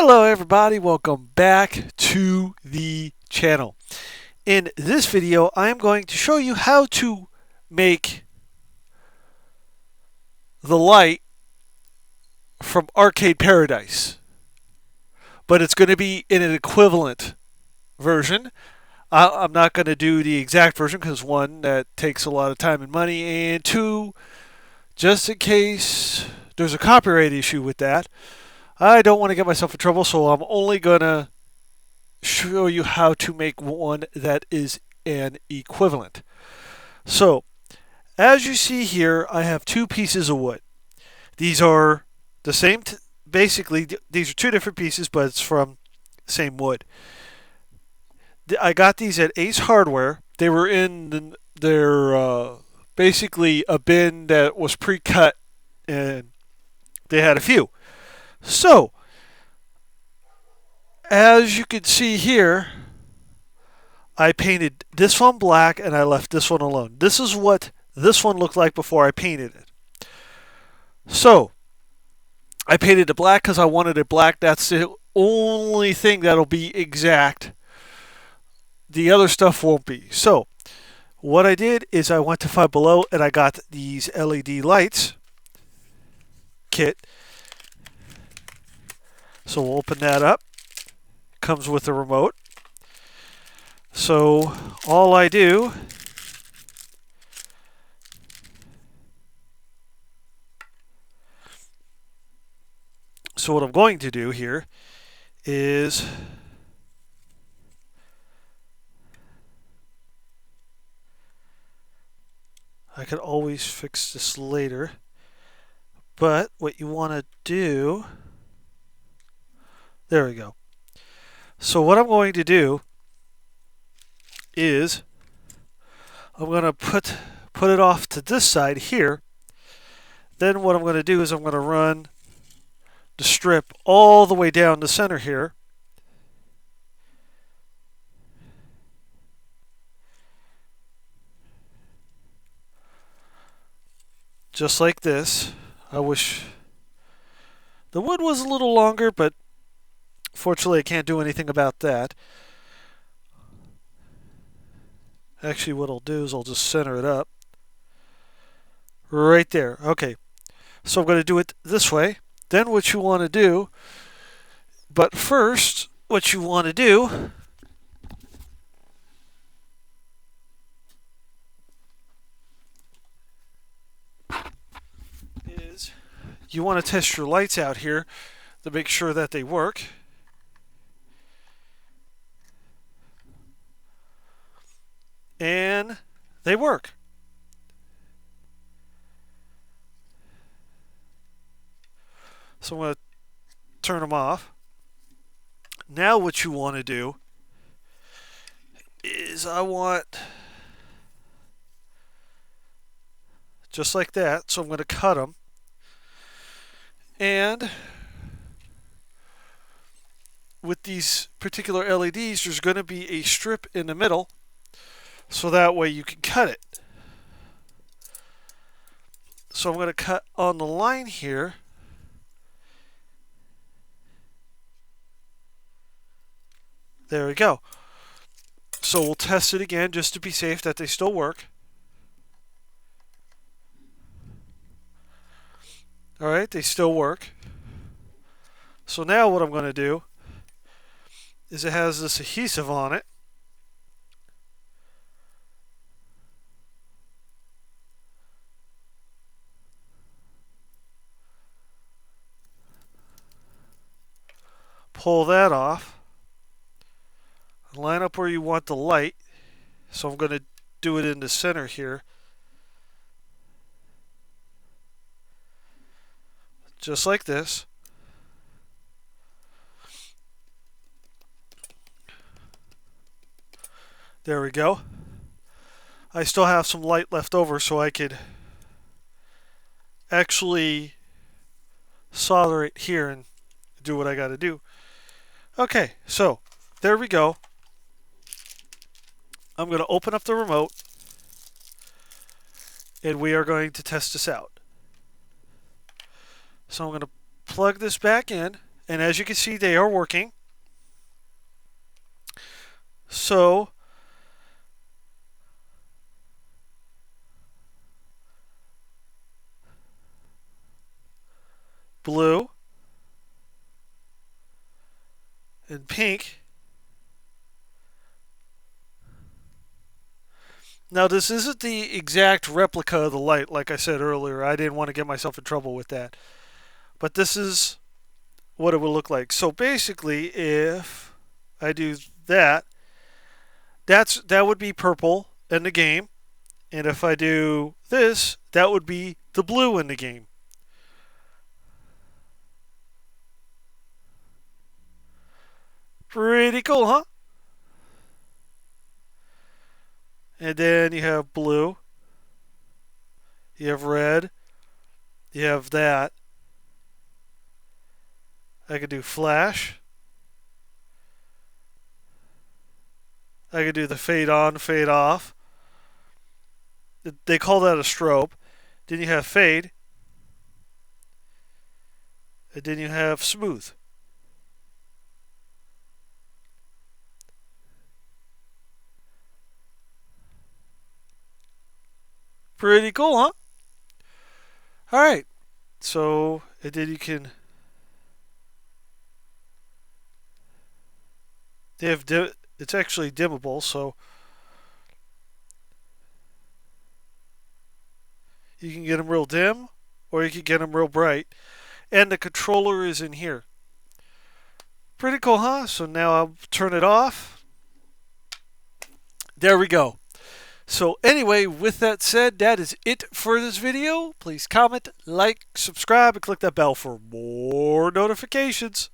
Hello everybody, welcome back to the channel. In this video, I am going to show you how to make the light from Arcade Paradise. But it's going to be in an equivalent version. I'm not going to do the exact version because one, that takes a lot of time and money, and two, just in case there's a copyright issue with that, I don't want to get myself in trouble, so I'm only going to show you how to make one that is an equivalent. So, as you see here, I have two pieces of wood. These are the same, basically, these are two different pieces, but it's from the same wood. I got these at Ace Hardware. They were in their, basically a bin that was pre-cut, and they had a few. So, as you can see here, I painted this one black and I left this one alone. This is what this one looked like before I painted it. So, I painted it black because I wanted it black. That's the only thing that'll be exact. The other stuff won't be. So, what I did is I went to Five Below and I got these LED lights kit. So we'll open that up. Comes with a remote. So all I do So what I'm going to do here is I could always fix this later, but what you want to do, there we go. So what I'm going to do is I'm going to put it off to this side here. Then what I'm going to do is I'm going to run the strip all the way down the center here. Just like this. I wish the wood was a little longer, but fortunately I can't do anything about that. Actually, what I'll do is I'll just center it up. Right there. Okay. So I'm going to do it this way. Then what you want to do, but first, what you want to do is you want to test your lights out here to make sure that they work. And they work. So I'm going to turn them off. Now what you want to do is I want just like that. So I'm going to cut them. And with these particular LEDs, there's going to be a strip in the middle, so that way you can cut it. So I'm going to cut on the line here. There we go. So we'll test it again just to be safe that they still work. Alright, they still work. So now what I'm going to do is it has this adhesive on it. Pull that off. Line up where you want the light. So I'm going to do it in the center here. Just like this. There we go. I still have some light left over, so I could actually solder it here and do what I got to do. Okay, so there we go. I'm going to open up the remote and we are going to test this out. So I'm going to plug this back in And as you can see, they are working. So blue and pink. Now, this isn't the exact replica of the light, like I said earlier. I didn't want to get myself in trouble with that. But this is what it would look like. So basically, if I do that, that would be purple in the game. And if I do this, that would be the blue in the game. Pretty cool, huh? And then you have blue. You have red. You have that. I could do flash. I could do the fade on, fade off. They call that a strobe. Then you have fade. And then you have smooth. Pretty cool, huh? All right. So, and then you can. They have. It's actually dimmable, so you can get them real dim, or you can get them real bright. And the controller is in here. Pretty cool, huh? So now I'll turn it off. There we go. So anyway, with that said, that is it for this video. Please comment, like, subscribe, and click that bell for more notifications.